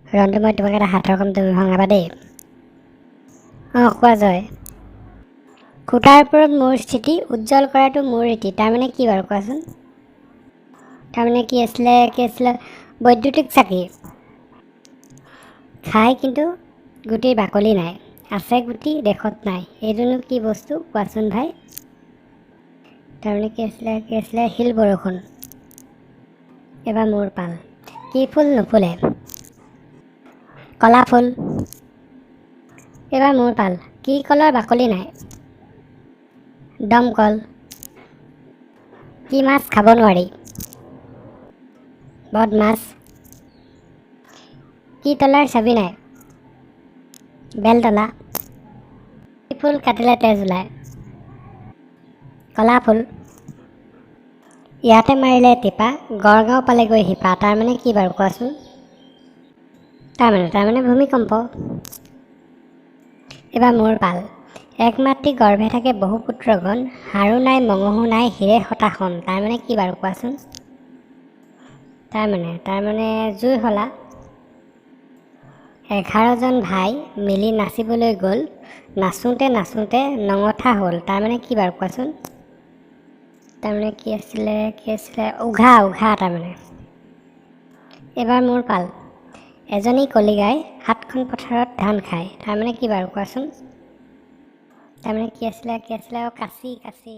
ৰন্তু মই তোমাক এটা হাতৰ কাম তুমি ভঙাবা দেই। কোৱা জয়। খুটাৰ ওপৰত মোৰ স্থিতি, উজ্জ্বল কৰাটো মোৰ ৰীতি। তাৰমানে কি বাৰু কোৱাচোন? তাৰমানে কি আছিলে বৈদ্যুতিক চাকি। খাই কিন্তু গুটিৰ বাকলি নাই, আছে গুটি দেশত নাই। এইটোনো কি বস্তু কোৱাচোন ভাই? তাৰমানে কি আছিলে শিল বৰষুণ। এবাৰ মোৰ পাল। কি ফুল নুফুলে? কলা ফুল। এবাৰ মোৰ পাল। কি কলৰ বাকলি নাই? দমকল। কি মাছ খাব নোৱাৰি? বদমাছ। কি তলাৰ চাবি নাই? বেলতলা। কি ফুল কাটিলে তেজ ওলায়? কলা ফুল। ইয়াতে মাৰিলে টিপা, গড়গাঁও পালেগৈ শিপা। তাৰমানে কি বাৰু কোৱাচোন? তাৰমানে ভূমিকম্প। এবাৰ মোৰ পাল। এক মাতৃ গৰ্ভে থাকে বহু পুত্ৰগণ, হাড়ো নাই মঙহো নাই হিৰে হতাশন। তাৰমানে কি বাৰু কোৱাচোন? তাৰমানে জুই শলা। 11জন ভাই মিলি নাচিবলৈ গ'ল, নাচোঁতে নাচোঁতে নঙঠা হ'ল। তাৰমানে কি বাৰু কোৱাচোন? তাৰমানে কি আছিলে উঘা তাৰমানে। এবাৰ মোৰ পাল। এজনী কলিগাই 7খন পথাৰত ধান খায়। তাৰমানে কি বাৰু কোৱাচোন? তাৰমানে কি আছিলে কাঁচি।